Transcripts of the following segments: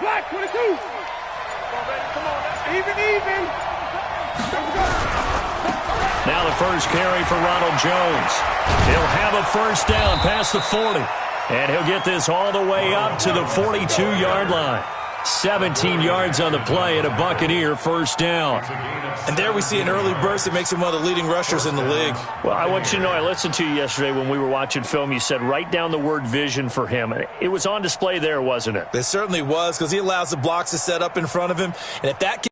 Black 22. Come on, baby. Come on. Even. Now the first carry for Ronald Jones. He'll have a first down past the 40. And he'll get this all the way up to the 42-yard line. 17 yards on the play and a Buccaneer first down. And there we see an early burst that makes him one of the leading rushers in the league. Well, I want you to know, I listened to you yesterday when we were watching film. You said write down the word vision for him. It was on display there, wasn't it? It certainly was, because he allows the blocks to set up in front of him. And if that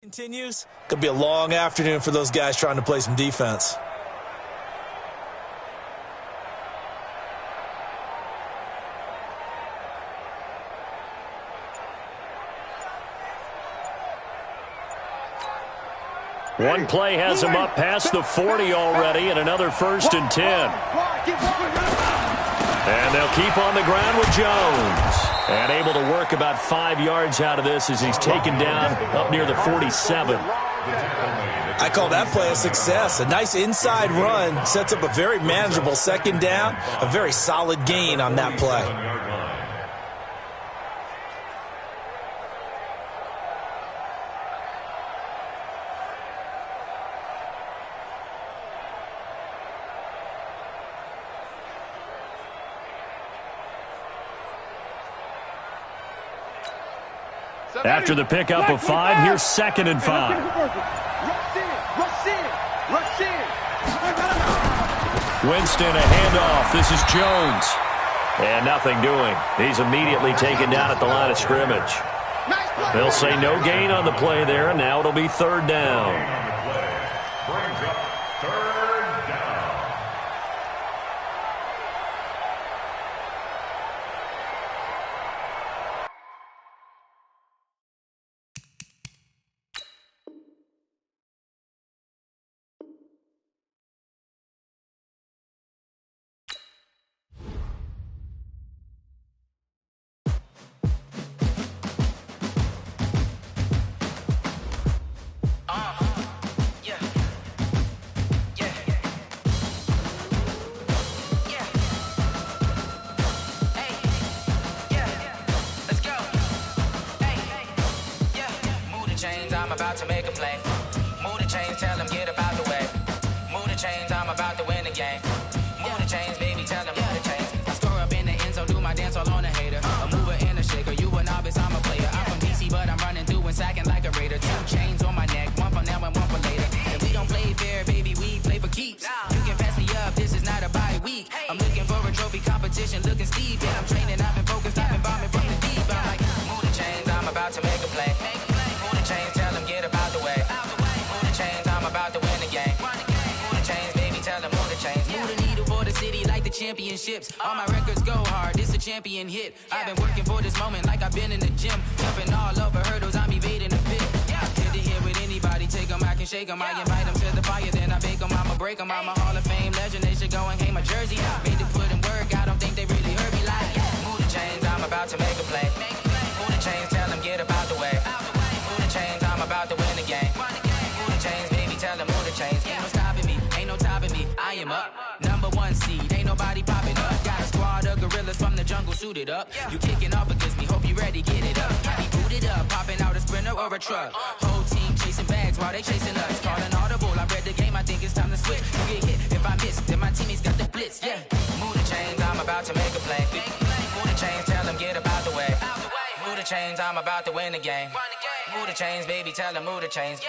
continues, could be a long afternoon for those guys trying to play some defense. One play has him up past the 40 already, and another first and 10. And they'll keep on the ground with Jones. And able to work about 5 yards out of this as he's taken down up near the 47. I call that play a success. A nice inside run sets up a very manageable second down. A very solid gain on that play. After the pickup of 5, here's 2nd and 5. Winston, a handoff. This is Jones. And nothing doing. He's immediately taken down at the line of scrimmage. They'll say no gain on the play there, and now it'll be 3rd down. I'm about to make a play. Move the chains, tell them get about the way. Move the chains, I'm about to win the game. Move the chains, baby, tell them move the chains. I score up in the end zone, do my dance all on a hater. A mover and a shaker, you a novice, I'm a player. I'm from DC, but I'm running through and sacking like a raider. 2 chains on my neck, one for now and one for later. And we don't play fair, baby, we play for keeps. You can pass me up, this is not a bye week. I'm looking for a trophy competition, looking steep. And I'm training, I've been focused, I've been bombing from the deep. I'm like, move the chains, I'm about to make a play. Move the chains, tell them get about the way. Move the chains, I'm about to win the game. Move the chains, baby, tell them move the chains. Move the needle for the city like the championships. All my records go hard, this a champion hit. I've been working for this moment like I've been in the gym. Jumping all over hurdles, I'm evading the pit. Good to hear with anybody, take them, I can shake them. I invite them to the fire, then I bake them, I'ma break them. I'm a Hall of Fame legend, they should go and hang my jersey. Made to put in work, I don't think they really heard me like. Move the chains, I'm about to make a play. Move the chains, tell them get about the way. Move the chains, I'm about to win the game. Move the chains, baby, tell them move the chains. Ain't no stopping me, ain't no topping me. I am up, #1 seed, ain't nobody popping up. Got a squad of gorillas from the jungle suited up. You kicking off against me, hope you ready, get it up. I be booted up, popping out a Sprinter or a truck. Whole team chasing bags while they chasing us. Call an audible, I read the game, I think it's time to switch. You get hit, if I miss, then my teammates got the blitz, yeah. Move the chains, I'm about to make a play. Move the chains, tell them get about the way. Move the chains, I'm about to win the game. Move the chains, baby, tell them move the chains.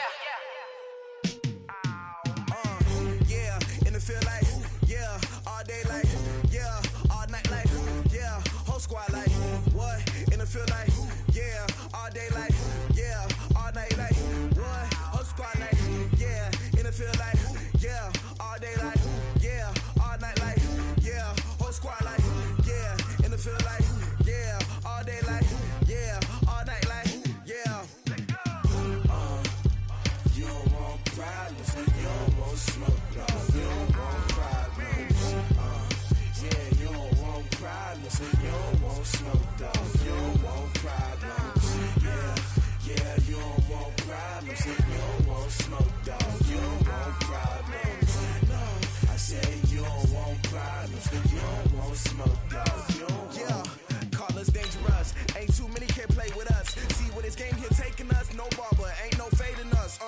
Yeah, in the field like, yeah, all day like, yeah, all night like, yeah, whole squad like, what? In the field like, yeah, all day like, yeah, all night like, what? Whole squad like, yeah, in the field like, yeah, all day like. smoke goes. Yeah, call us dangerous. Ain't too many can play with us. See where this game here taking us. No barber, ain't no fading us.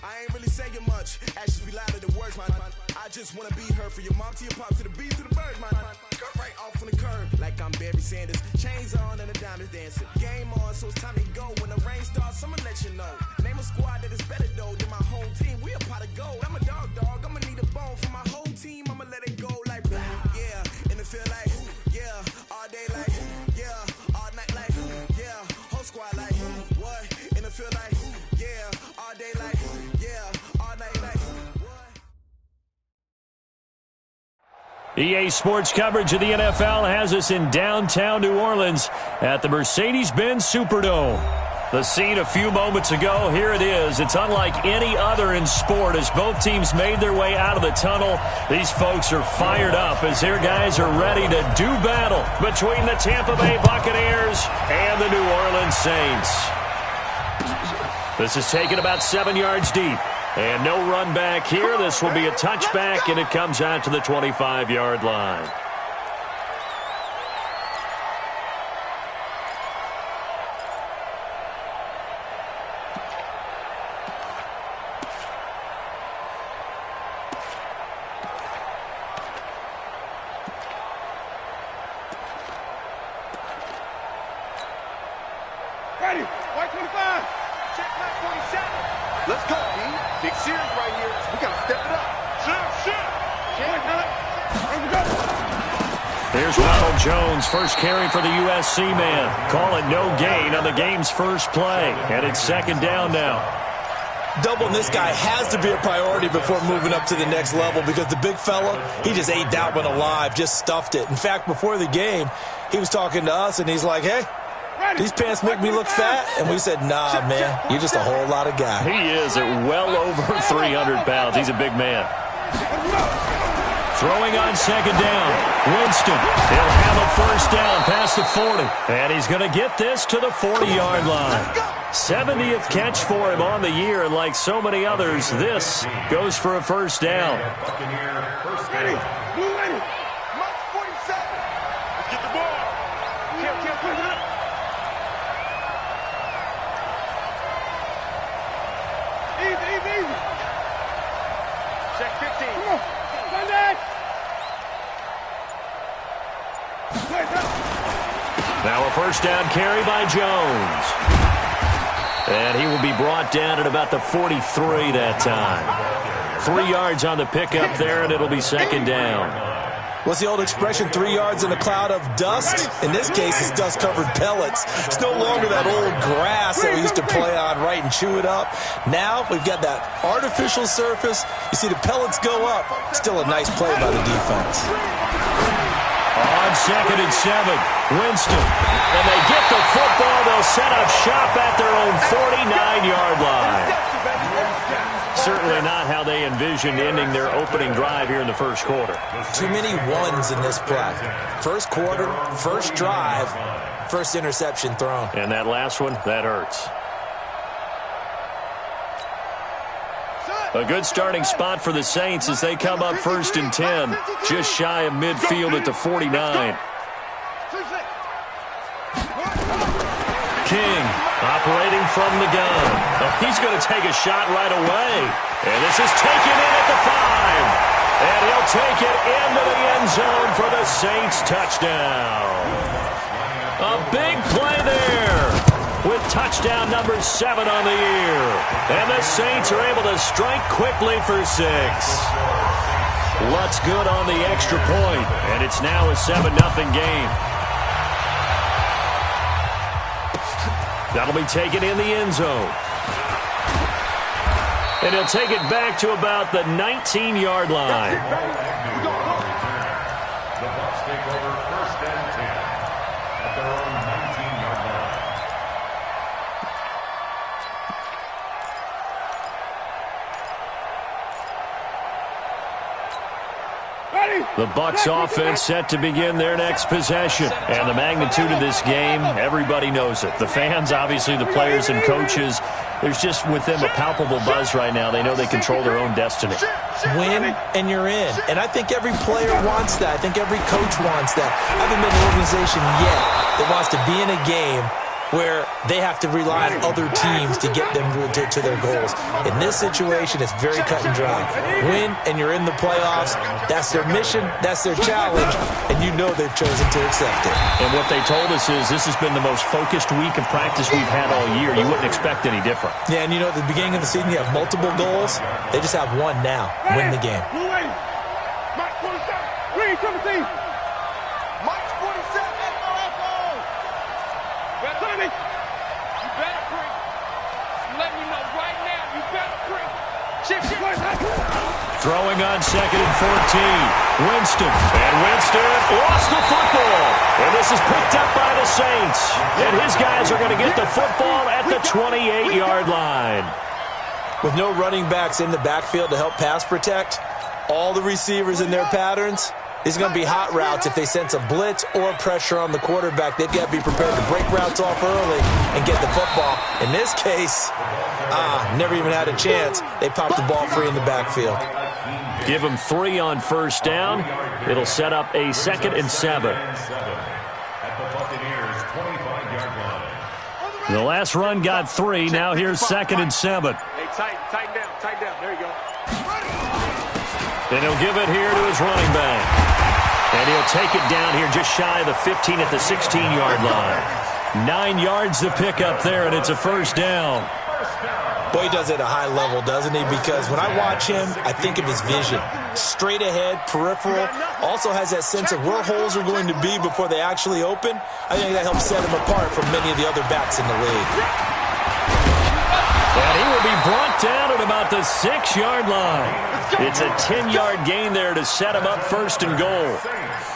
I ain't really saying much. Actions be louder than words, man. I just wanna be heard. For your mom to your pop to the beat to the bird, man. Cut right off on the curb like I'm Barry Sanders. Chains on and the diamonds dancing. Game on, so it's time to go. When the rain starts, I'ma let you know. Name a squad that is better though than my home team. We a pot of gold. I'm a dog. I'ma need a bone for my whole team. I'ma let it go like yeah. And it feel like yeah. All day like yeah. All night like yeah. Whole squad like what? And it feel like yeah. All day like yeah. All night like what? EA Sports coverage of the NFL has us in downtown New Orleans at the Mercedes-Benz Superdome. The scene a few moments ago, here it is. It's unlike any other in sport as both teams made their way out of the tunnel. These folks are fired up as their guys are ready to do battle between the Tampa Bay Buccaneers and the New Orleans Saints. This is taken about 7 yards deep. And no run back here. This will be a touchback, and it comes out to the 25-yard line. Ready, white 25. Check back 27. Let's go, B. Big series right here. We got to step it up. Shit. Let's go. Here's Ronald Jones, first carry for the USC man. Call it no gain on the game's first play. And it's second down now. Doubling this guy has to be a priority before moving up to the next level because the big fella, he just ate that one alive, just stuffed it. In fact, before the game, he was talking to us, and he's like, hey, these pants make me look fat. And we said, nah, man, you're just a whole lot of guy. He is at well over 300 pounds. He's a big man. Throwing on second down. Winston. He'll have a first down past the 40. And he's going to get this to the 40-yard line. 70th catch for him on the year. And like so many others, this goes for a first down. Ready. Blue ready. Mark 47. Let's get the ball. Can't put it up. Easy. Check 15. Come on. Sunday. Now a first down carry by Jones. And he will be brought down at about the 43 that time. 3 yards on the pickup there, and it'll be second down. What's the old expression, 3 yards in a cloud of dust? In this case, it's dust-covered pellets. It's no longer that old grass that we used to play on, right, and chew it up. Now we've got that artificial surface. You see the pellets go up. Still a nice play by the defense. On second and 7, Winston. And they get the football. They'll set up shop at their own 49-yard line. Certainly not how they envisioned ending their opening drive here in the first quarter. Too many ones in this play. First quarter, first drive, first interception thrown. And that last one, that hurts. A good starting spot for the Saints as they come up first and 10, just shy of midfield at the 49. King operating from the gun. He's going to take a shot right away. And this is taken in at the 5. And he'll take it into the end zone for the Saints touchdown. A big play there with touchdown number 7 on the year. And the Saints are able to strike quickly for 6. Lutz good on the extra point, and it's now a 7-0 game. That'll be taken in the end zone. And he'll take it back to about the 19-yard line. The Bucs take over first and 10 at their own 19-yard line. Ready. The Bucs offense set to begin their next possession. And the magnitude of this game, everybody knows it. The fans, obviously the players and coaches, there's just with them a palpable buzz right now. They know they control their own destiny. Win and you're in. And I think every player wants that. I think every coach wants that. I haven't been in an organization yet that wants to be in a game where they have to rely on other teams to get them to their goals. In this situation, it's very cut and dry. Win, and you're in the playoffs. That's their mission. That's their challenge. And you know they've chosen to accept it. And what they told us is this has been the most focused week of practice we've had all year. You wouldn't expect any different. Yeah, and you know, at the beginning of the season, you have multiple goals. They just have one now. Win the game. Mike 27. Reed, come and see. Mike 27. Sonny, you better bring. Let me know right now. You better bring. Throwing on 2nd and 14. Winston. And Winston lost the football. And this is picked up by the Saints. And his guys are going to get the football at the 28-yard line. With no running backs in the backfield to help pass protect, all the receivers in their patterns, these are going to be hot routes if they sense a blitz or pressure on the quarterback. They've got to be prepared to break routes off early and get the football. In this case, never even had a chance. They popped the ball free in the backfield. Give them 3 on first down. It'll set up a 2nd and 7. The last run got 3. Now here's 2nd and 7. Hey, tighten down. There you go. And he'll give it here to his running back. And he'll take it down here just shy of the 15 at the 16-yard line. 9 yards to pick up there, and it's a first down. Boy, he does it at a high level, doesn't he? Because when I watch him, I think of his vision. Straight ahead, peripheral. Also has that sense of where holes are going to be before they actually open. I think that helps set him apart from many of the other backs in the league. And he will be brought down at about the 6-yard line. It's a 10-yard gain there to set him up 1st and goal.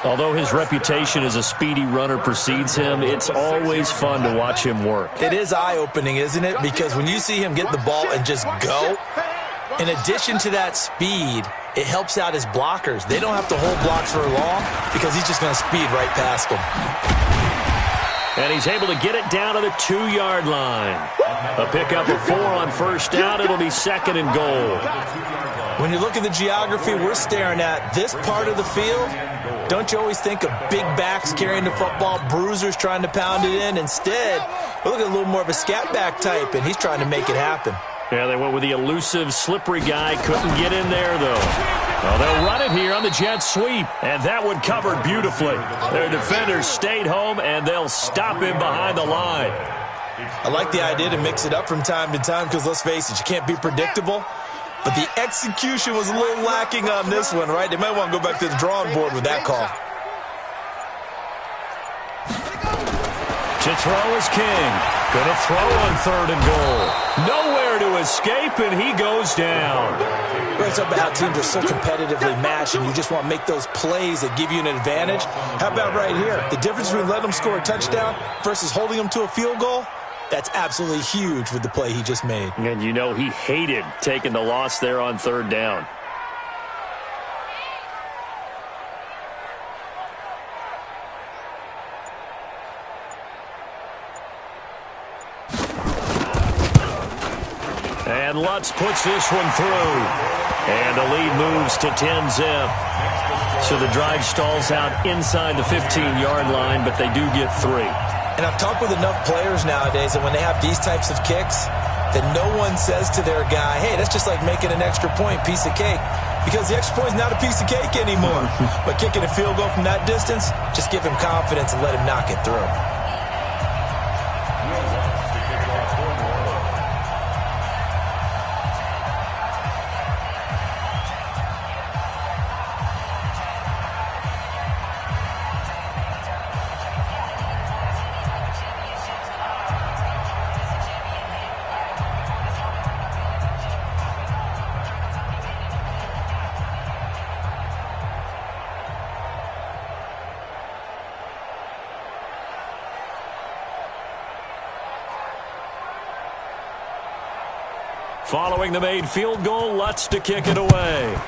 Although his reputation as a speedy runner precedes him, it's always fun to watch him work. It is eye-opening, isn't it? Because when you see him get the ball and just go, in addition to that speed, it helps out his blockers. They don't have to hold blocks for long because he's just going to speed right past them. And he's able to get it down to the 2-yard line. A pickup of 4 on first down. It'll be 2nd and goal. When you look at the geography we're staring at, this part of the field, don't you always think of big backs carrying the football, bruisers trying to pound it in? Instead, we're looking at a little more of a scat back type, and he's trying to make it happen. Yeah, they went with the elusive, slippery guy. Couldn't get in there, though. Well, they'll run it here on the jet sweep, and that one covered beautifully. Their defenders stayed home, and they'll stop him behind the line. I like the idea to mix it up from time to time because, let's face it, you can't be predictable. But the execution was a little lacking on this one, right? They might want to go back to the drawing board with that call. To throw is King. Gonna throw on 3rd and goal. Nowhere to escape, and he goes down. It's about how teams are so competitively matched, and you just want to make those plays that give you an advantage. How about right here? The difference between letting them score a touchdown versus holding them to a field goal? That's absolutely huge with the play he just made. And you know he hated taking the loss there on 3rd down. And Lutz puts this one through. And the lead moves to 10-zip. So the drive stalls out inside the 15-yard line, but they do get 3. And I've talked with enough players nowadays that when they have these types of kicks, that no one says to their guy, hey, that's just like making an extra point, piece of cake. Because the extra point is not a piece of cake anymore. But kicking a field goal from that distance, just give him confidence and let him knock it through. Following the made field goal, Lutz to kick it away.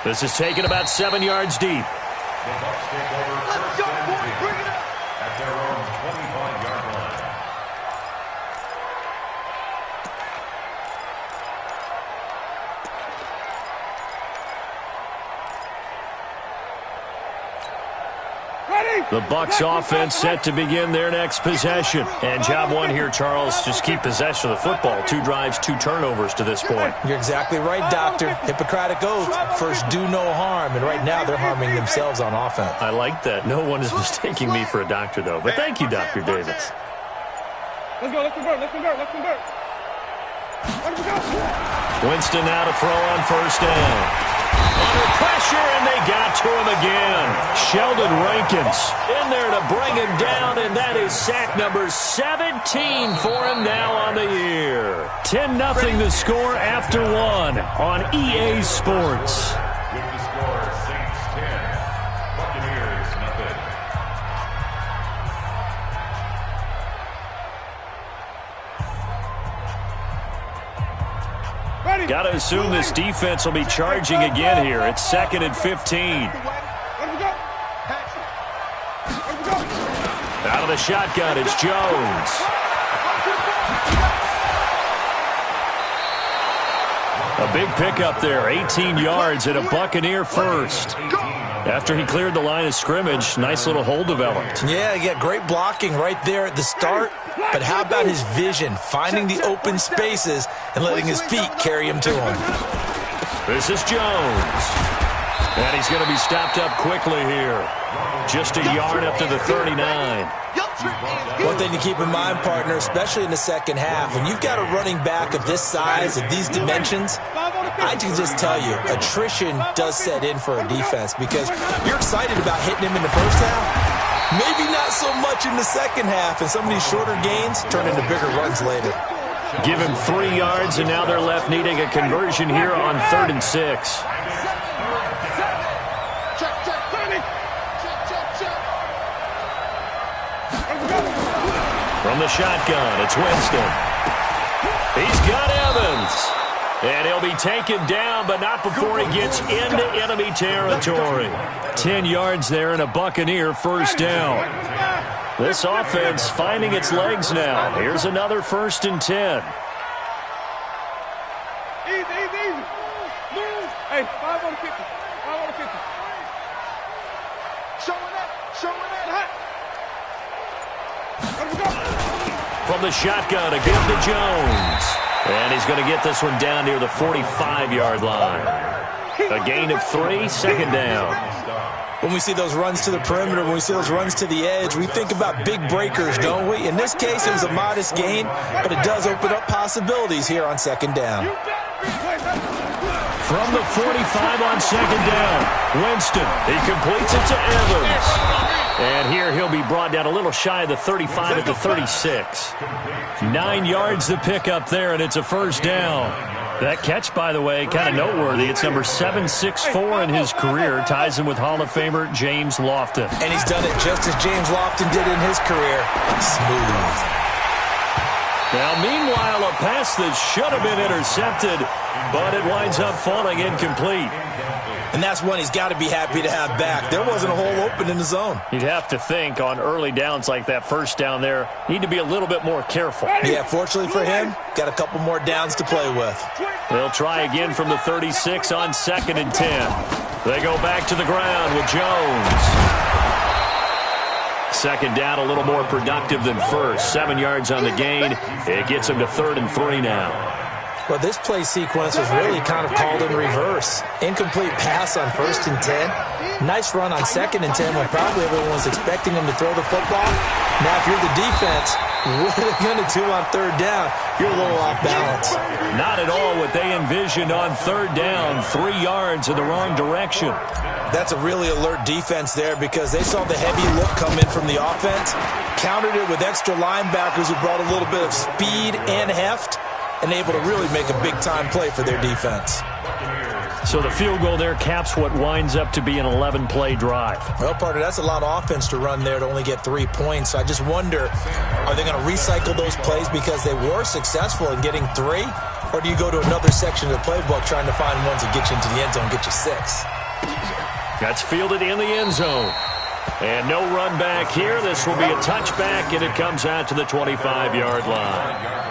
This is taken about 7 yards deep. The Bucs take over first and 10 at their own 25-yard line. The Bucs offense set to begin their next possession. And job one here, Charles, just keep possession of the football. 2 drives, 2 turnovers to this point. You're exactly right, Doctor. Hippocratic oath. First, do no harm. And right now, they're harming themselves on offense. I like that. No one is mistaking me for a doctor, though. But thank you, Dr. Davis. Let's go, let's convert, let's convert, let's convert. Let's go. Winston now to throw on first down. Under pressure, and they got to him again. Sheldon Rankins in there to bring him down, and that is sack number 17 for him now on the year. 10-0 the score after 1 on EA Sports. With the score, Saints 10, Buccaneers nothing. Got to assume this defense will be charging again here. It's 2nd and 15. Out of the shotgun, it's Jones. A big pickup there, 18 yards and a Buccaneer first. After he cleared the line of scrimmage, nice little hole developed. Yeah, he got great blocking right there at the start. But how about his vision, finding the open spaces and letting his feet carry him to him? This is Jones. And he's going to be stopped up quickly here. Just a yard up to the 39. One thing to keep in mind, partner, especially in the second half, when you've got a running back of this size, of these dimensions, I can just tell you, attrition does set in for a defense because you're excited about hitting him in the first half, maybe not so much in the second half, and some of these shorter gains turn into bigger runs later. Give him 3 yards, and now they're left needing a conversion here on 3rd and 6. From the shotgun, it's Winston. He's got Evans. And he'll be taken down, but not before he gets into enemy territory. 10 yards there and a Buccaneer first down. This offense finding its legs now. Here's another 1st and 10. Easy, easy, easy. Move. Hey, 5 on 50. 5 on 50. Showing up. Let's go. From the shotgun, again to Jones. And he's going to get this one down near the 45-yard line. A gain of 3, 2nd down. When we see those runs to the perimeter, when we see those runs to the edge, we think about big breakers, don't we? In this case, it was a modest gain, but it does open up possibilities here on 2nd down. From the 45 on 2nd down, Winston, he completes it to Evans. And here he'll be brought down a little shy of the 35 at the 36. 9 yards to pick up there, and it's a first down. That catch, by the way, kind of noteworthy. It's number 764 in his career. Ties him with Hall of Famer James Lofton. And he's done it just as James Lofton did in his career. Smooth. Now, meanwhile, a pass that should have been intercepted, but it winds up falling incomplete. And that's one he's got to be happy to have back. There wasn't a hole open in the zone. You'd have to think on early downs like that first down there, need to be a little bit more careful. Yeah, fortunately for him, got a couple more downs to play with. They'll try again from the 36 on 2nd and 10. They go back to the ground with Jones. 2nd down, a little more productive than first. 7 yards on the gain. It gets him to 3rd and 3 now. Well, this play sequence was really kind of called in reverse. Incomplete pass on 1st and 10. Nice run on 2nd and 10 when probably everyone was expecting him to throw the football. Now, if you're the defense, what are they going to do on 3rd down? You're a little off balance. Not at all what they envisioned on 3rd down. 3 yards in the wrong direction. That's a really alert defense there because they saw the heavy look come in from the offense, countered it with extra linebackers who brought a little bit of speed and heft, and able to really make a big-time play for their defense. So the field goal there caps what winds up to be an 11-play drive. Well, partner, that's a lot of offense to run there to only get 3 points. So I just wonder, are they going to recycle those plays because they were successful in getting 3? Or do you go to another section of the playbook trying to find ones that get you into the end zone, get you 6? That's fielded in the end zone. And no run back here. This will be a touchback, and it comes out to the 25-yard line.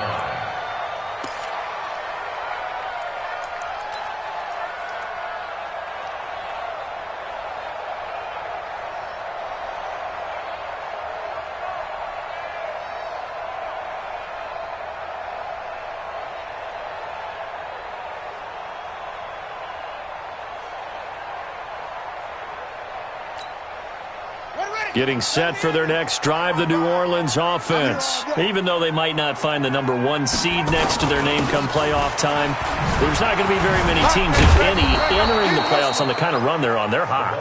Getting set for their next drive, the New Orleans offense. Even though they might not find the number 1 seed next to their name come playoff time, there's not going to be very many teams, if any, entering the playoffs on the kind of run they're on. They're hot.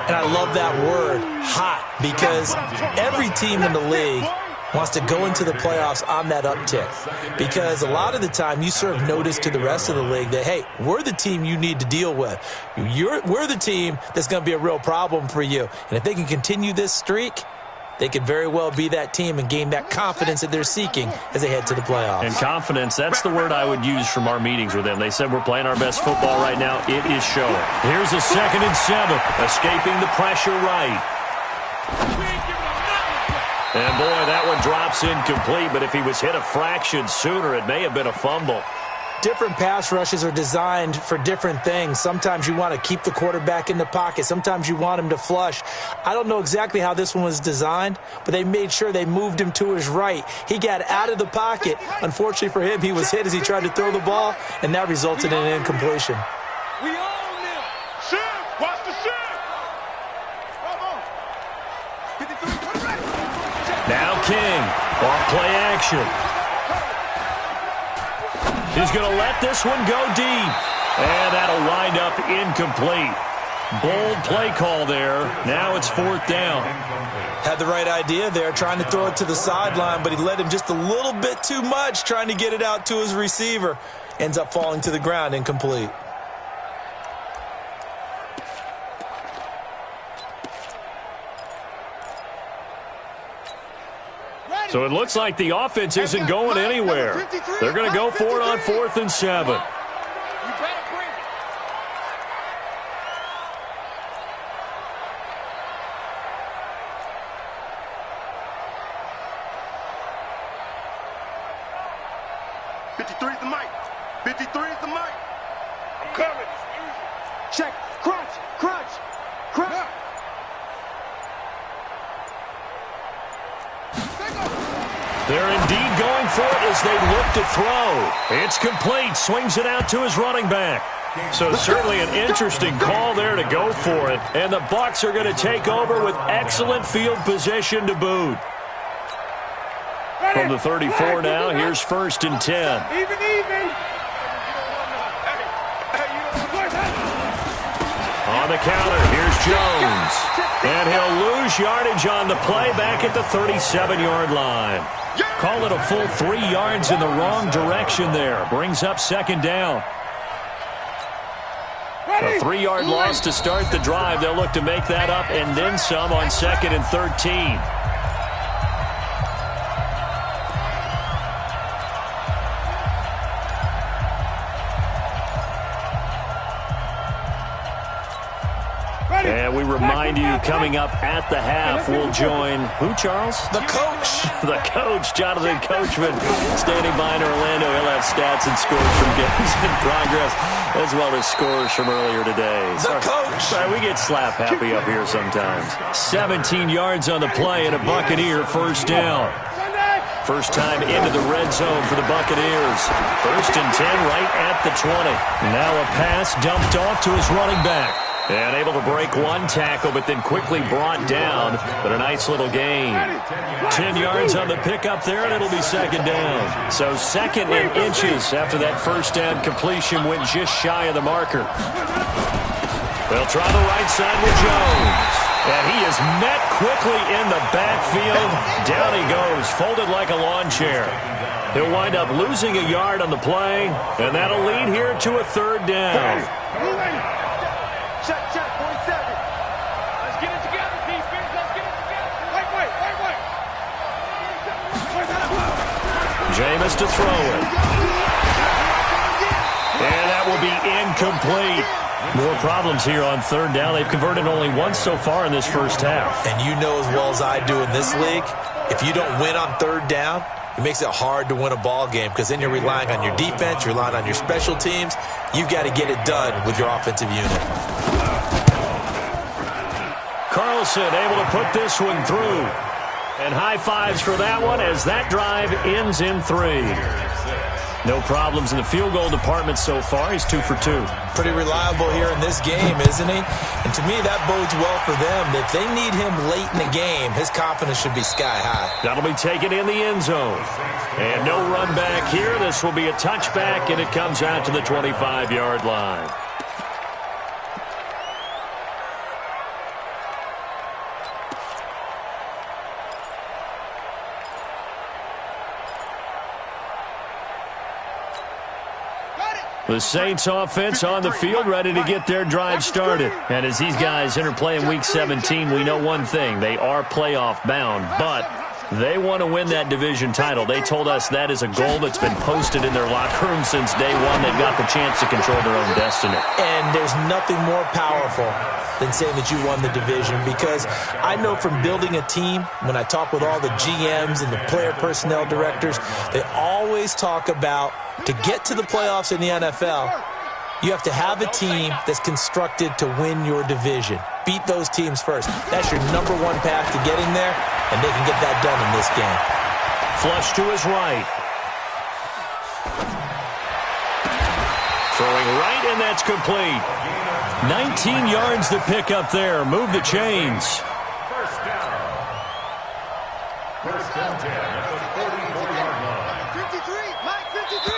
And I love that word, hot, because every team in the league wants to go into the playoffs on that uptick, because a lot of the time you serve notice to the rest of the league that, hey, we're the team you need to deal with. We're the team that's going to be a real problem for you. And if they can continue this streak, they could very well be that team and gain that confidence that they're seeking as they head to the playoffs. And confidence, that's the word I would use from our meetings with them. They said we're playing our best football right now. It is showing. Here's a 2nd and 7, escaping the pressure right. And, boy, that one drops incomplete, but if he was hit a fraction sooner, it may have been a fumble. Different pass rushes are designed for different things. Sometimes you want to keep the quarterback in the pocket. Sometimes you want him to flush. I don't know exactly how this one was designed, but they made sure they moved him to his right. He got out of the pocket. Unfortunately for him, he was hit as he tried to throw the ball, and that resulted in an incompletion. We own them. Shift. Watch the shift. Come on. 53. Now King, off play action. He's going to let this one go deep. And that'll wind up incomplete. Bold play call there. Now it's 4th down. Had the right idea there, trying to throw it to the sideline, but he let him just a little bit too much, trying to get it out to his receiver. Ends up falling to the ground, incomplete. So it looks like the offense isn't going anywhere. They're going to go for it on 4th and 7. '53's the mic. 53 is the mic. I'm coming. Check. Crunch. Crunch. Crunch. They're indeed going for it as they look to throw. It's complete. Swings it out to his running back. So certainly an interesting call there to go for it. And the Bucs are going to take over with excellent field position to boot. From the 34 now, here's 1st and 10. Even. On the counter, here's Jones. And he'll lose yardage on the play back at the 37-yard line. Call it a full 3 yards in the wrong direction there. Brings up 2nd down. A 3-yard loss to start the drive. They'll look to make that up and then some on 2nd and 13. And we remind you, coming up at the half, we'll join who, Charles? The coach. The coach, Jonathan Coachman, standing by in Orlando. He'll have stats and scores from games in progress, as well as scores from earlier today. The coach. Sorry, we get slap happy up here sometimes. 17 yards on the play and a Buccaneer 1st down. First time into the red zone for the Buccaneers. 1st and 10 right at the 20. Now a pass dumped off to his running back. And able to break one tackle, but then quickly brought down. But a nice little gain. 10 yards on the pickup there, and it'll be 2nd down. So 2nd and inches after that 1st down completion went just shy of the marker. They'll try the right side with Jones. And he is met quickly in the backfield. Down he goes, folded like a lawn chair. He'll wind up losing a yard on the play, and that'll lead here to a 3rd down. Check, 47. Let's get it together, defense. Let's get it together. Wait. Jameis to throw it. And that will be incomplete. More problems here on third down. They've converted only once so far in this first half. And you know as well as I do in this league, if you don't win on third down, it makes it hard to win a ball game because then you're relying on your defense, you're relying on your special teams. You've got to get it done with your offensive unit. Carlson able to put this one through. And high fives for that one as that drive ends in 3. No problems in the field goal department so far. He's 2 for 2. Pretty reliable here in this game, isn't he? And to me, that bodes well for them. If they need him late in the game, his confidence should be sky high. That'll be taken in the end zone. And no run back here. This will be a touchback, and it comes out to the 25-yard line. The Saints offense on the field, ready to get their drive started. And as these guys interplay in Week 17, we know one thing. They are playoff bound, but they want to win that division title. They told us that is a goal that's been posted in their locker room since day one. They've got the chance to control their own destiny. And there's nothing more powerful than saying that you won the division, because I know from building a team, when I talk with all the GMs and the player personnel directors, they always talk about to get to the playoffs in the NFL, you have to have a team that's constructed to win your division. Beat those teams first. That's your #1 path to getting there, and they can get that done in this game. Flush to his right. Throwing right, and that's complete. 19 yards to pick up there. Move the chains. First down. First and 10 at the 44-yard line. 53, Mike, 53.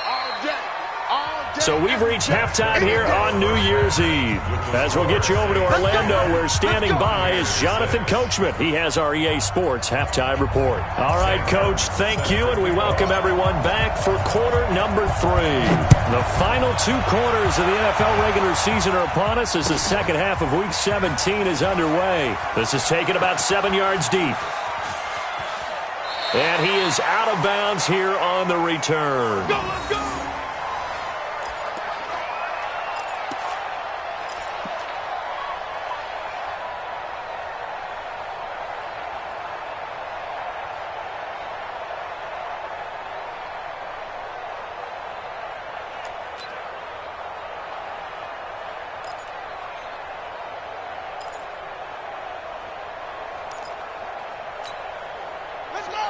All day. So we've reached halftime here on New Year's Eve. As we'll get you over to Orlando, where standing by is Jonathan Coachman. He has our EA Sports halftime report. All right, Coach, thank you, and we welcome everyone back for quarter number 3. The final 2 quarters of the NFL regular season are upon us as the second half of Week 17 is underway. This is taken about 7 yards deep. And he is out of bounds here on the return. Go, let's go.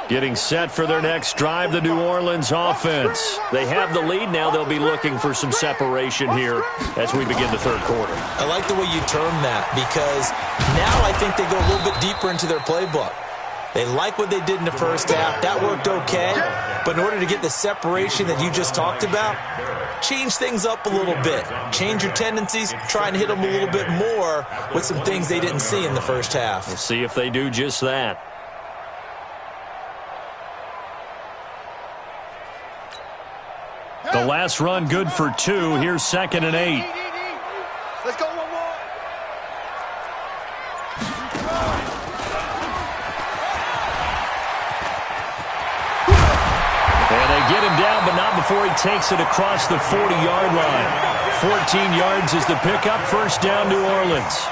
Getting set for their next drive, the New Orleans offense. They have the lead now. They'll be looking for some separation here as we begin the third quarter. I like the way you term that, because now I think they go a little bit deeper into their playbook. They like what they did in the first half. That worked okay. But in order to get the separation that you just talked about, change things up a little bit. Change your tendencies. Try and hit them a little bit more with some things they didn't see in the first half. We'll see if they do just that. The last run good for 2. Here's 2nd and 8. Let's go, 1-1. And they get him down, but not before he takes it across the 40-yard line. 14 yards is the pickup. First down, New Orleans.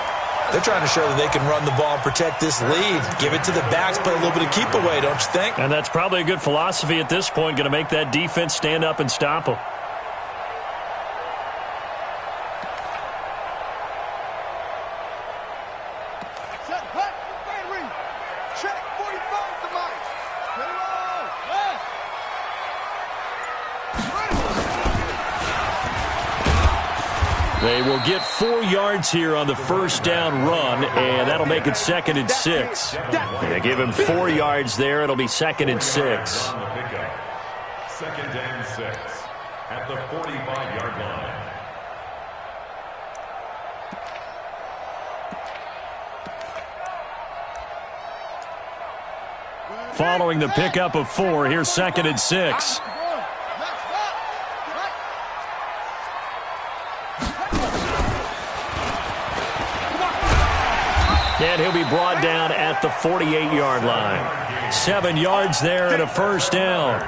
They're trying to show that they can run the ball and protect this lead. Give it to the backs, play a little bit of keep away, don't you think? And that's probably a good philosophy at this point, going to make that defense stand up and stop them. Set, hut, ready, check, 45 to Mike. Get it on. Yes. They will get 4 yards here on the first down run, and that'll make it 2nd and 6. They give him 4 yards there. It'll be 2nd and 6. On the pickup. 2nd and 6 at the 45-yard line. Following the pickup of 4, here's 2nd and 6. And he'll be brought down at the 48-yard line. 7 yards there and a first down.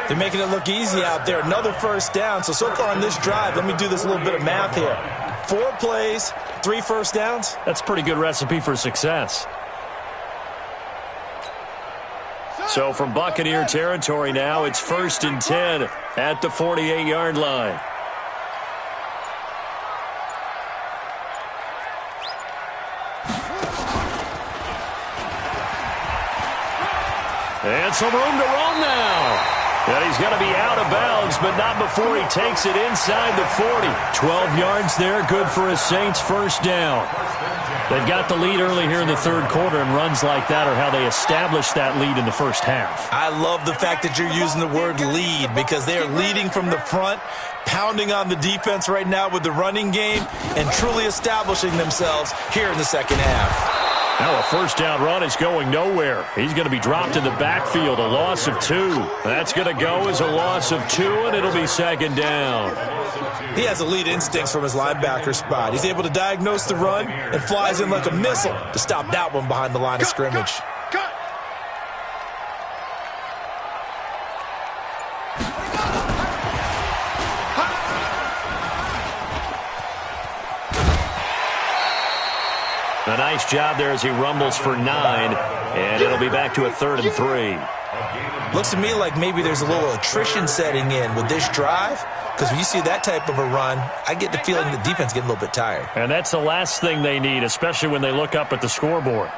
They're making it look easy out there. Another first down. So far on this drive, let me do this little bit of math here. 4 plays, 3 first downs. That's a pretty good recipe for success. So from Buccaneer territory now, it's 1st and 10 at the 48-yard line. And some room to run now. And he's going to be out of bounds, but not before he takes it inside the 40. 12 yards there, good for a Saints first down. They've got the lead early here in the third quarter, and runs like that are how they establish that lead in the first half. I love the fact that you're using the word lead because they are leading from the front, pounding on the defense right now with the running game, and truly establishing themselves here in the second half. Now a first down run is going nowhere. He's going to be dropped in the backfield, a loss of 2. That's going to go as a loss of 2, and it'll be second down. He has elite instincts from his linebacker spot. He's able to diagnose the run and flies in like a missile to stop that one behind the line of scrimmage. A nice job there as he rumbles for 9, and it'll be back to a 3rd and 3. Looks to me like maybe there's a little attrition setting in with this drive, because when you see that type of a run, I get the feeling the defense getting a little bit tired. And that's the last thing they need, especially when they look up at the scoreboard.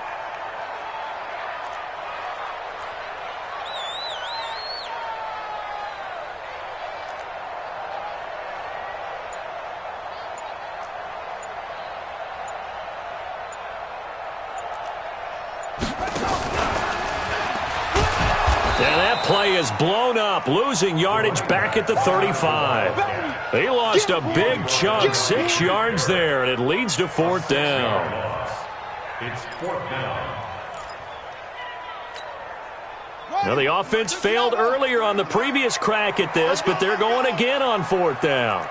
Play is blown up, losing yardage back at the 35. They lost a big chunk, 6 yards there, and it leads to 4th down. It's 4th down. Now the offense failed earlier on the previous crack at this, but they're going again on 4th down.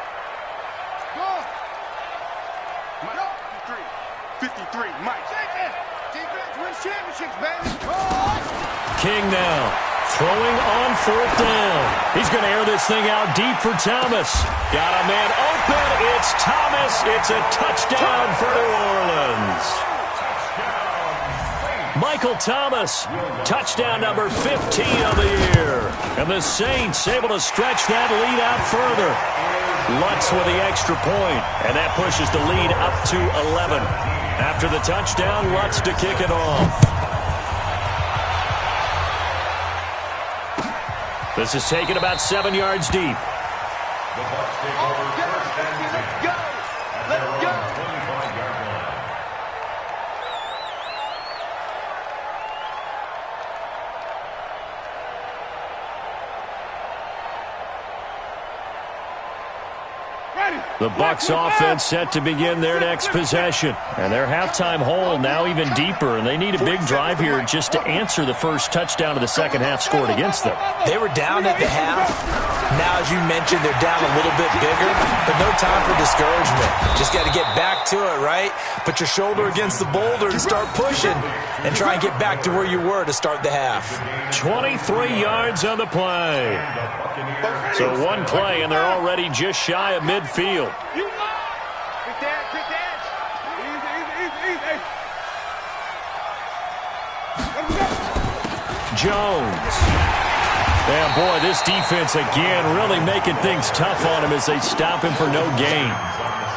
53, Mike. Defense wins championships, baby. King now. Throwing on 4th down. He's going to air this thing out deep for Thomas. Got a man open. It's Thomas. It's a touchdown for New Orleans. Michael Thomas, touchdown number 15 of the year. And the Saints able to stretch that lead out further. Lutz with the extra point, and that pushes the lead up to 11. After the touchdown, Lutz to kick it off. This is taken about 7 yards deep. The Bucs take over 1st and 10. Let's go. Let's go. 25-yard line. The Bucs offense set to begin their next possession. And their halftime hole now even deeper, and they need a big drive here just to answer the first touchdown of the second half scored against them. They were down at the half. Now, as you mentioned, they're down a little bit bigger, but no time for discouragement. Just got to get back to it, right? Put your shoulder against the boulder and start pushing and try and get back to where you were to start the half. 23 yards on the play. So one play, and they're already just shy of midfield. Jones. Yeah, boy, this defense again really making things tough on him as they stop him for no gain.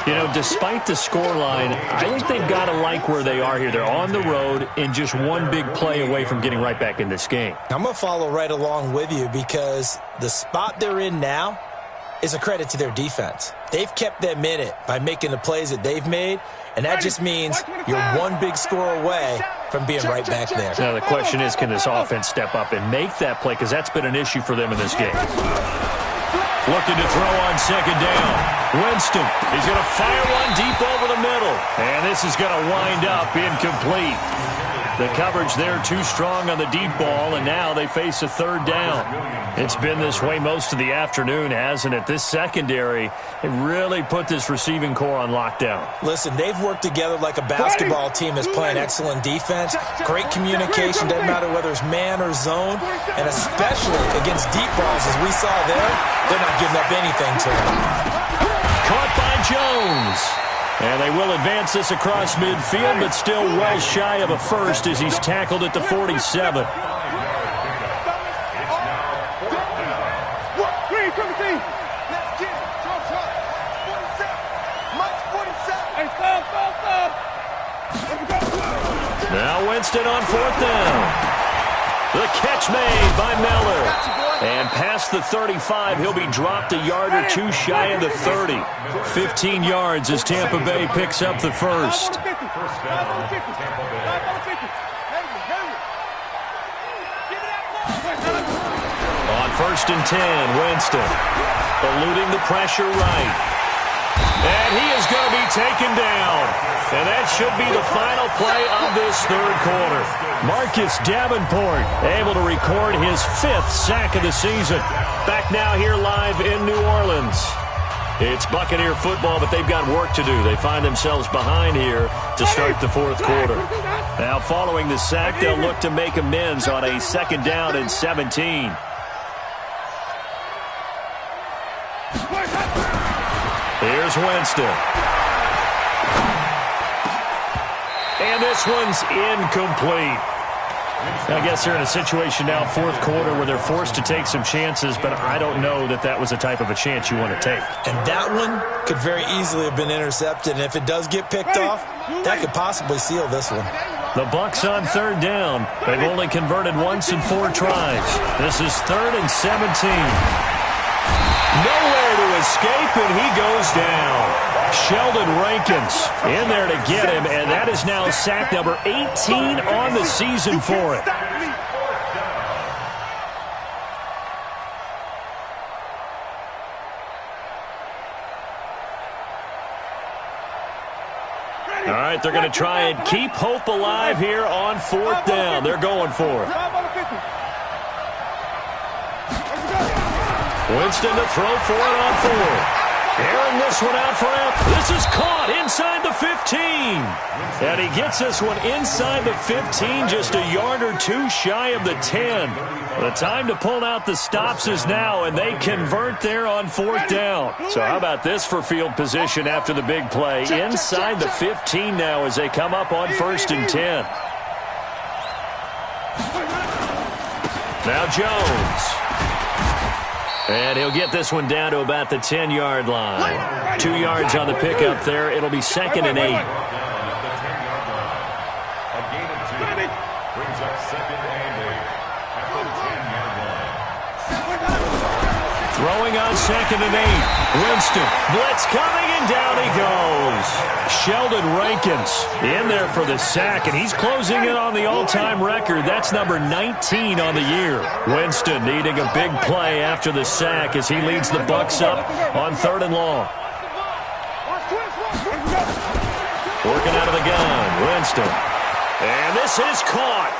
You know, despite the scoreline, I think they've got to like where they are here. They're on the road and just one big play away from getting right back in this game. I'm going to follow right along with you because the spot they're in now is a credit to their defense. They've kept them in it by making the plays that they've made, and that just means you're one big score away from being right back there. Now the question is, can this offense step up and make that play? Because that's been an issue for them in this game. Looking to throw on second down. Winston, he's going to fire one deep over the middle. And this is going to wind up incomplete. The coverage there too strong on the deep ball, and now they face a third down. It's been this way most of the afternoon, hasn't it? This secondary, it really put this receiving core on lockdown. Listen, they've worked together like a basketball team that's playing excellent defense. Great communication, doesn't matter whether it's man or zone, and especially against deep balls, as we saw there, they're not giving up anything to them. Caught by Jones. And they will advance this across midfield, but still well shy of a first as he's tackled at the 47. Now Winston on 4th down. The catch made by Miller. And past the 35, he'll be dropped a yard or two shy of the 30. 15 yards as Tampa Bay picks up the first. On 1st and 10, Winston eluding the pressure right. And he is going to be taken down. And that should be the final play of this third quarter. Marcus Davenport able to record his 5th sack of the season. Back now here live in New Orleans. It's Buccaneer football, but they've got work to do. They find themselves behind here to start the fourth quarter. Now following the sack, they'll look to make amends on a 2nd down and 17. Here's Winston. And this one's incomplete. I guess they're in a situation now, fourth quarter, where they're forced to take some chances, but I don't know that that was the type of a chance you want to take. And that one could very easily have been intercepted, and if it does get picked off, that could possibly seal this one. The Bucs on 3rd down. They've only converted once in 4 tries. This is 3rd and 17. Nowhere to escape, and he goes down. Sheldon Rankins in there to get him, and that is now sack number 18 on the season for it. All right, they're going to try and keep hope alive here on 4th down. They're going for it. Winston to throw for it on 4th. Airing this one out for him. This is caught inside the 15. And he gets this one inside the 15, just a yard or two shy of the 10. The time to pull out the stops is now, and they convert there on 4th down. So how about this for field position after the big play? Inside the 15 now as they come up on 1st and 10. Now Jones. And he'll get this one down to about the 10-yard line. 2 yards on the pickup there. It'll be 2nd and 8. Throwing on 2nd and 8. Winston. Blitz coming, and down he goes. Sheldon Rankins in there for the sack, and he's closing in on the all-time record. That's number 19 on the year. Winston needing a big play after the sack as he leads the Bucs up on 3rd and long. Working out of the gun, Winston. And this is caught.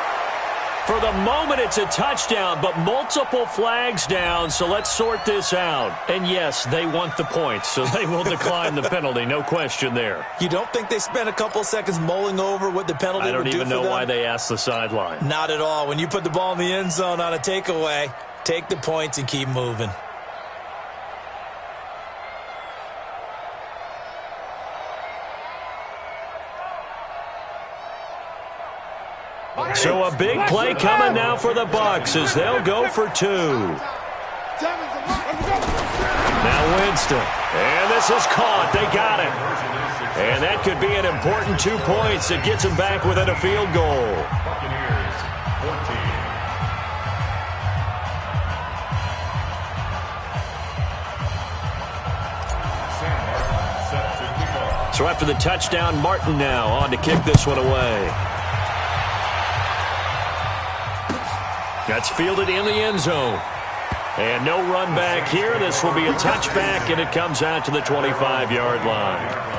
For the moment, it's a touchdown, but multiple flags down, so let's sort this out. And yes, they want the points, so they will decline the penalty, no question there. You don't think they spent a couple seconds mulling over what the penalty would do for them? I don't even know why they asked the sideline. Not at all. When you put the ball in the end zone on a takeaway, take the points and keep moving. So a big play coming now for the Bucs as they'll go for 2. Now Winston. And this is caught. They got it. And that could be an important 2 points that gets them back within a field goal. So after the touchdown, Martin now on to kick this one away. That's fielded in the end zone. And no run back here. This will be a touchback, and it comes out to the 25-yard line.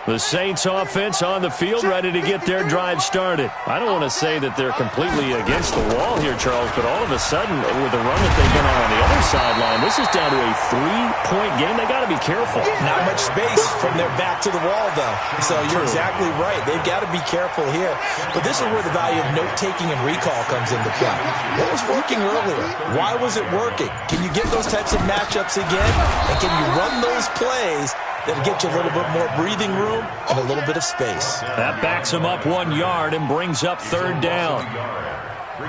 The Saints offense on the field, ready to get their drive started. I don't want to say that they're completely against the wall here, Charles, but all of a sudden, with the run that they've been on the other sideline. This is down to a 3-point game. They got to be careful. Not much space from their back to the wall, though. So you're exactly right. They've got to be careful here. But this is where the value of note-taking and recall comes into play. What was working earlier? Why was it working? Can you get those types of matchups again? And can you run those plays that'll get you a little bit more breathing room and a little bit of space? That backs them up 1 yard and brings up third down.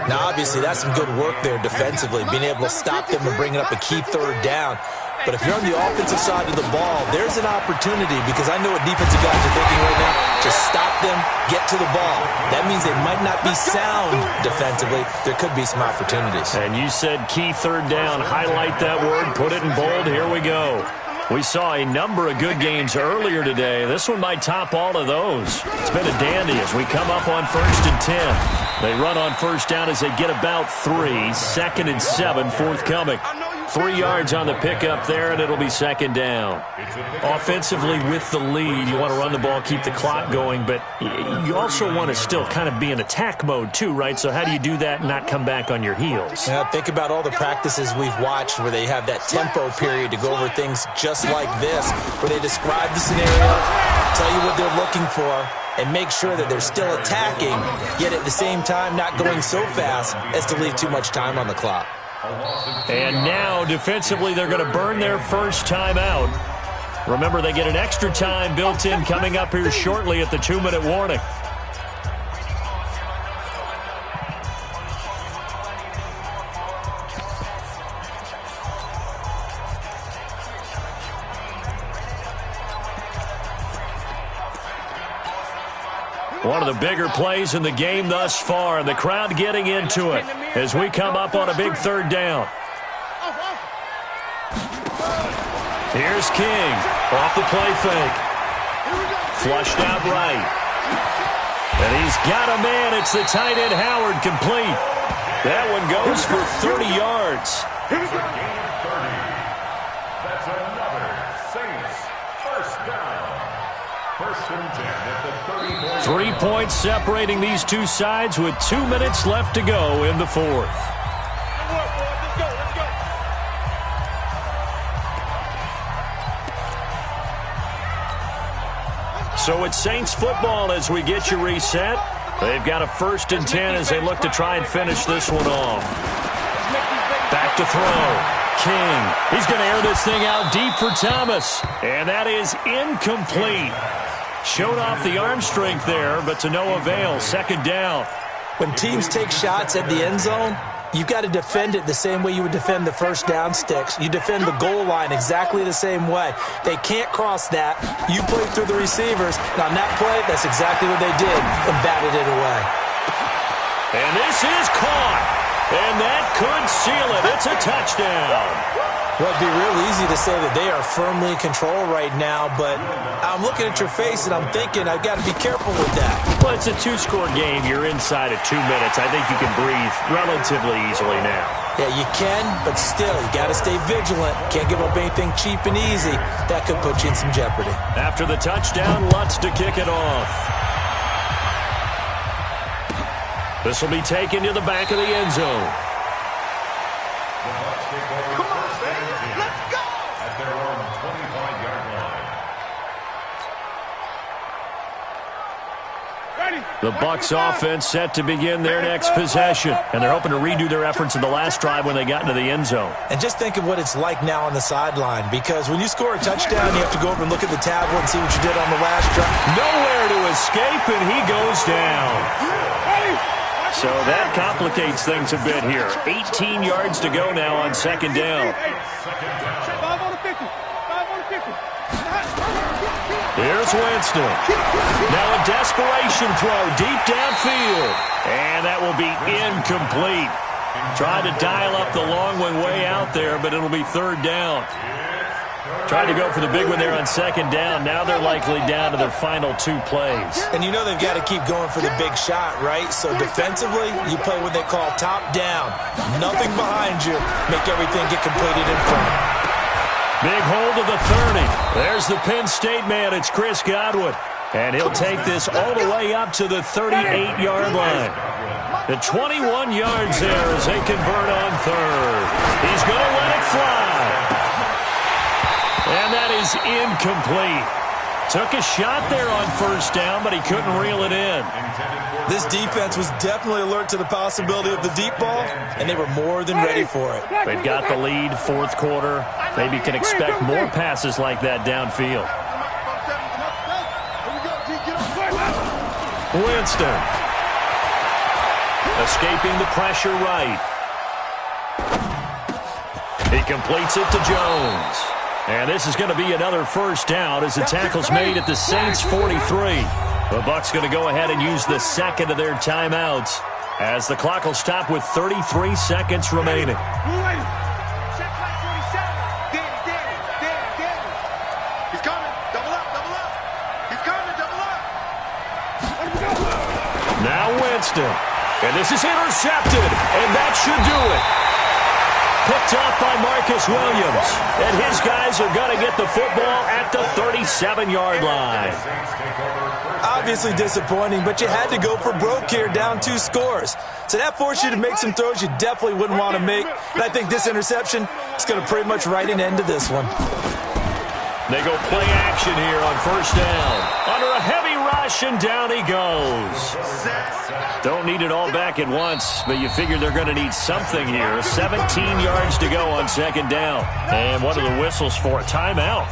Now, obviously, that's some good work there defensively, being able to stop them and bringing up a key third down. But if you're on the offensive side of the ball, there's an opportunity, because I know what defensive guys are thinking right now. Just stop them, get to the ball. That means they might not be sound defensively. There could be some opportunities. And you said key third down. Highlight that word, put it in bold. Here we go. We saw a number of good games earlier today. This one might top all of those. It's been a dandy as we come up on 1st and 10. They run on first down as they get about 3. 2nd and 7 forthcoming. 3 yards on the pickup there, and it'll be 2nd down. Offensively with the lead, you want to run the ball, keep the clock going, but you also want to still kind of be in attack mode too, right? So how do you do that and not come back on your heels? Yeah, think about all the practices we've watched where they have that tempo period to go over things just like this, where they describe the scenario, tell you what they're looking for, and make sure that they're still attacking, yet at the same time not going so fast as to leave too much time on the clock. And now, defensively, they're going to burn their first timeout. Remember, they get an extra time built in coming up here shortly at the 2-minute warning. One of the bigger plays in the game thus far, and the crowd getting into it as we come up on a big third down. Here's King off the play fake. Flushed out right. And he's got a man. It's the tight end Howard, complete. That one goes for 30 yards. That's another Saints first down. 1st and 10 at the 30. 3 points separating these two sides with 2 minutes left to go in the fourth. So it's Saints football as we get you reset. They've got a 1st and 10 as they look to try and finish this one off. Back to throw. King. He's going to air this thing out deep for Thomas. And that is incomplete. Showed off the arm strength there, but to no avail. 2nd down. When teams take shots at the end zone, you've got to defend it the same way you would defend the first down sticks. You defend the goal line exactly the same way. They can't cross that. You play through the receivers. And on that play, that's exactly what they did and batted it away. And this is caught. And that could seal it. It's a touchdown. Well, it'd be real easy to say that they are firmly in control right now, but I'm looking at your face and I'm thinking I've got to be careful with that. Well, it's a 2-score game. You're inside of 2 minutes. I think you can breathe relatively easily now. Yeah, you can, but still, you got to stay vigilant. Can't give up anything cheap and easy. That could put you in some jeopardy. After the touchdown, Lutz to kick it off. This will be taken to the back of the end zone. The Bucs offense set to begin their next possession, and they're hoping to redo their efforts in the last drive when they got into the end zone. And just think of what it's like now on the sideline, because when you score a touchdown, you have to go over and look at the tablet and see what you did on the last drive. Nowhere to escape, and he goes down. So that complicates things a bit here. 18 yards to go now on 2nd down. 5 on the 50. 5 on the 50. Here's Winston. Now a desperation throw deep downfield. And that will be incomplete. Tried to dial up the long one way out there, but it'll be 3rd down. Tried to go for the big one there on 2nd down. Now they're likely down to their final 2 plays. And you know they've got to keep going for the big shot, right? So defensively, you play what they call top down. Nothing behind you. Make everything get completed in front. Big hold of the 30. There's the Penn State man. It's Chris Godwin. And he'll take this all the way up to the 38-yard line. The 21 yards there as they convert on 3rd. He's going to let it is incomplete. Took a shot there on first down, but he couldn't reel it in. This defense was definitely alert to the possibility of the deep ball, and they were more than ready for it. They've got the lead, fourth quarter. Maybe can expect more passes like that downfield. Winston. Escaping the pressure right. He completes it to Jones. And this is going to be another first down as the tackle's made at the Saints' 43. The Bucs going to go ahead and use the second of their timeouts as the clock will stop with 33 seconds remaining. Check back 47. Danny. He's coming. Double up. He's coming. Double up. Now Winston. And this is intercepted. And that should do it. Picked off by Marcus Williams. And his guys are going to get the football at the 37-yard line. Obviously disappointing, but you had to go for broke here, down 2 scores. So that forced you to make some throws you definitely wouldn't want to make. And I think this interception is going to pretty much write an end to this one. They go play action here on first down. Under a heavy rush, and down he goes. Don't need it all back at once, but you figure they're going to need something here. 17 yards to go on second down. And one of the whistles for a timeout.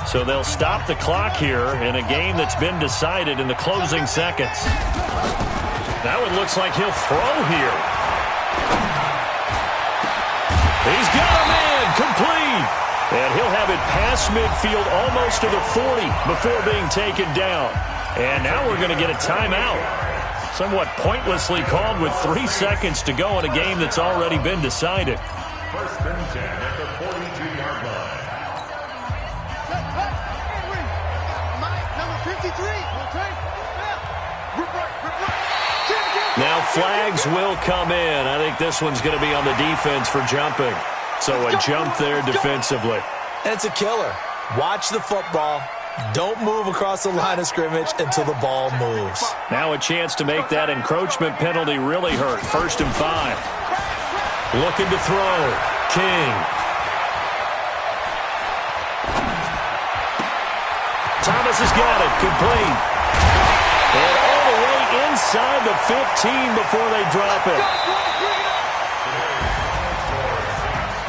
So they'll stop the clock here in a game that's been decided in the closing seconds. Now it looks like he'll throw here. He's got a man complete. And he'll have it past midfield almost to the 40 before being taken down. And now we're going to get a timeout. Somewhat pointlessly called with 3 seconds to go in a game that's already been decided. First and 10 at the 42-yard line. Number 53. Now flags will come in. I think this one's going to be on the defense for jumping. So a jump there defensively. And it's a killer. Watch the football. Don't move across the line of scrimmage until the ball moves. Now a chance to make that encroachment penalty really hurt. 1st and 5. Looking to throw. King. Thomas has got it. Complete. And all the way inside the 15 before they drop it.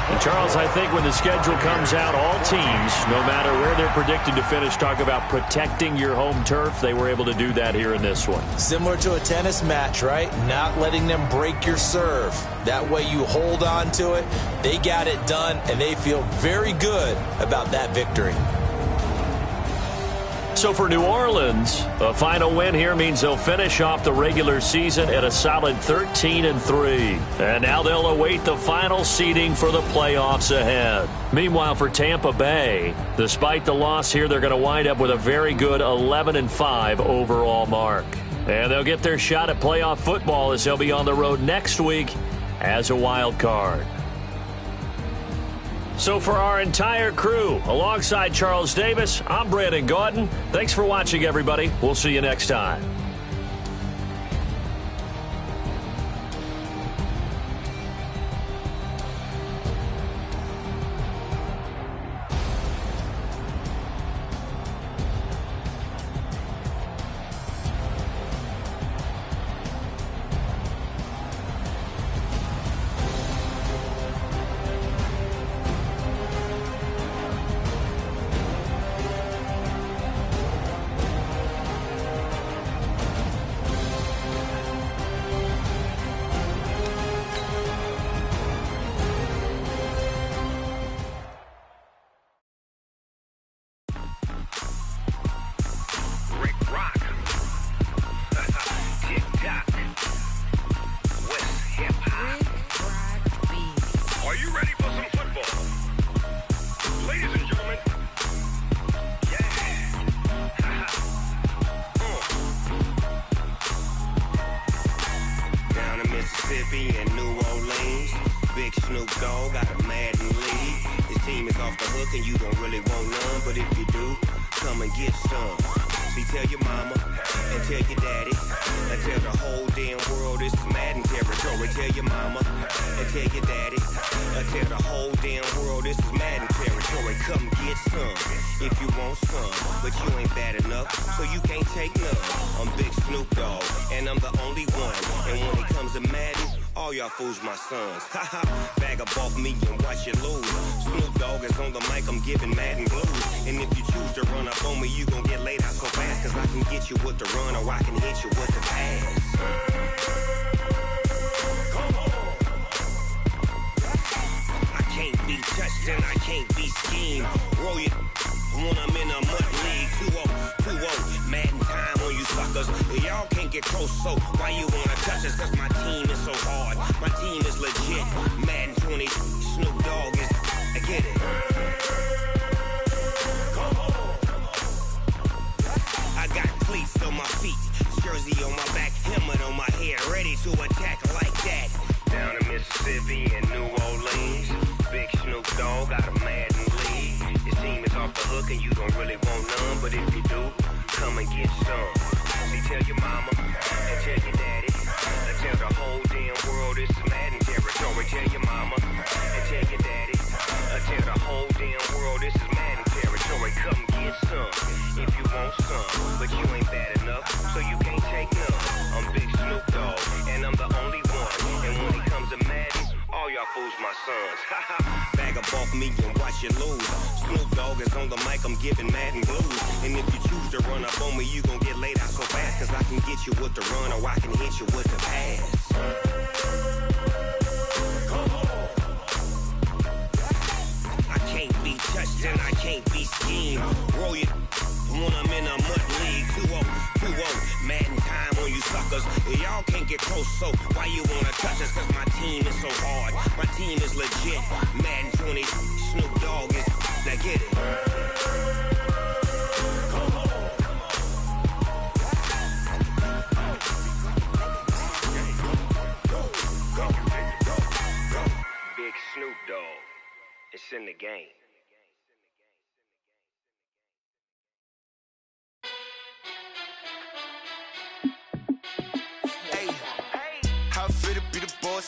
And Charles, I think when the schedule comes out, all teams, no matter where they're predicted to finish, talk about protecting your home turf. They were able to do that here in this one. Similar to a tennis match, right? Not letting them break your serve. That way you hold on to it. They got it done, and they feel very good about that victory. So for New Orleans, a final win here means they'll finish off the regular season at a solid 13-3. And now they'll await the final seeding for the playoffs ahead. Meanwhile, for Tampa Bay, despite the loss here, they're going to wind up with a very good 11-5 overall mark. And they'll get their shot at playoff football as they'll be on the road next week as a wild card. So for our entire crew, alongside Charles Davis, I'm Brandon Gaudin. Thanks for watching, everybody. We'll see you next time. Mississippi and New Orleans. Big Snoop Dogg got a Madden lead. His team is off the hook and you don't really want none, but if you do, come and get some. See, tell your mama and tell your daddy and tell the whole damn world this is Madden territory. Tell your mama and tell your daddy and tell the whole damn world this is Madden territory. Come get some if you want some, but you ain't bad enough, so you can't take none. I'm Big Snoop Dogg, and I'm the only one. And when it comes to Madden, all y'all fools my sons. Haha, bag up off me and watch you lose. Snoop Dogg is on the mic, I'm giving Madden blues. And if you choose to run up on me, you gon' get laid out so fast. Cause I can get you with the run or I can hit you with the pass. I can't be touched and I can't be schemed. Roll you when I'm in a mud league. 2-0, Madden time on you suckers. Y'all can't get close, so why you wanna touch us? Cause my team is so hard, my team is legit. Madden 20, Snoop Dogg is, I get it. I got cleats on my feet, jersey on my back, helmet on my head, ready to attack like that. Down in Mississippi and New Orleans, Big Snoop Dogg got a Madden league. Your team is off the hook and you don't really want none, but if you do, come and get some. See, tell your mama and tell your daddy and tell the whole damn world this is Madden territory. Tell your mama and tell your daddy and tell the whole damn world this is Madden territory. Come get some if you want some, but you ain't bad enough, so you can't take none. I'm Big Snoop Dogg, and I'm the only one. And when it comes to Madden, all y'all fools my sons. Bag up off me and watch you lose. Snoop Dogg is on the mic, I'm giving Madden blues. And if you choose to run up on me, you gon' get laid out so fast. Cause I can get you with the run or I can hit you with the pass. I can't be touched and I can't be schemed. Roll you when I'm in a mud league. 2-0, Madden time on you suckers. Y'all can't get close, so why you wanna touch us? Cause my team is so hard, my team is legit. Madden 20, Snoop Dogg is, now get it. Big Snoop Dogg, it's in the game.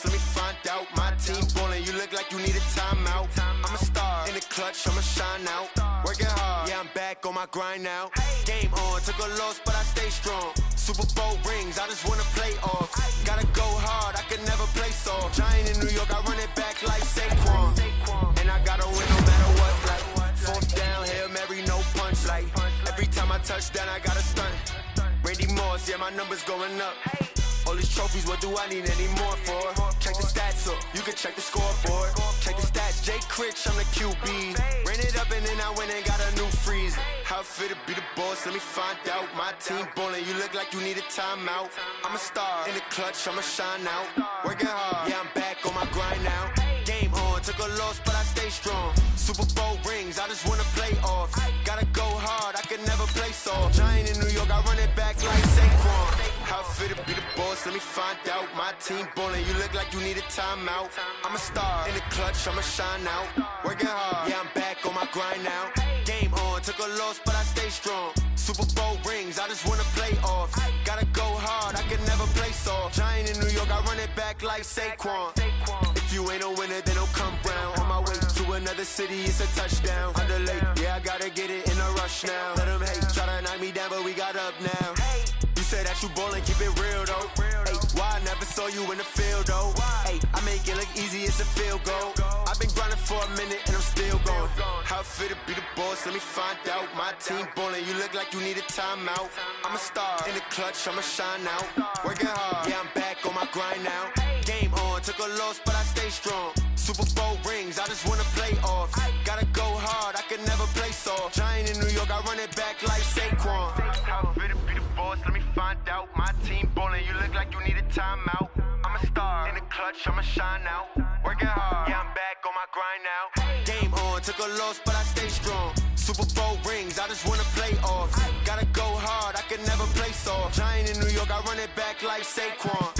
Let me find out. My team ballin', you look like you need a timeout. I'm a star in the clutch, I'ma shine out. Working hard, yeah, I'm back on my grind now. Game on, took a loss, but I stay strong. Super Bowl rings, I just wanna play off. Gotta go hard, I can never play soft. Giant in New York, I run it back like Saquon. And I gotta win no matter what. Like, fourth down, Hail Mary, no punch. Like, every time I touch down, I gotta stunt. Randy Moss, yeah, my numbers going up. All these trophies, what do I need any more for? Check the stats up, you can check the scoreboard. Check the stats, Jay Critch, I'm the QB. Ran it up and then I went and got a new freeze. How it fit to be the boss, let me find out. My team ballin', you look like you need a timeout. I'm a star in the clutch, I'ma shine out. Working hard, yeah, I'm back on my grind now. Game on, took a loss, but I stay strong. Super Bowl rings, I just wanna play off. Gotta go hard, I can never play soft. Giant in New York, I run it back like Saquon. How it fit to be the boss, let me find out. My team ballin', you look like you need a timeout. I'm a star in the clutch, I'ma shine out. Working hard, yeah, I'm back on my grind now. Game on, took a loss, but I stay strong. Super Bowl rings, I just wanna play off. Gotta go hard, I can never play soft. Giant in New York, I run it back like Saquon. If you ain't a winner, then don't come round. On my way to another city, it's a touchdown. Underlay, yeah, I gotta get it in a rush now. Let them hate, try to knock me down, but we got up now. You say that you ballin', keep it real though. Hey, why I never saw you in the field though? Hey, I make it look easy, it's a field goal. I've been grinding for a minute and I'm still going. How it fit to be the boss, let me find out. My team ballin', you look like you need a timeout. I'm a star in the clutch, I'ma shine out. Working hard, yeah, I'm back on my grind now. Game on, took a loss, but I stay strong. Super Bowl rings, I just wanna play off. Gotta go hard, I can never play soft. Giant in New York, I run it back like Saquon. How it fit to be the boss, let me find out. My team ballin', you look like you need a timeout. I'm a star in the clutch, I'ma shine out. Working hard, yeah, I'm back on my grind now. Game on, took a loss, but I stay strong. Super Bowl rings, I just wanna play off. Gotta go hard, I can never play soft. Giant in New York, I run it back like Saquon.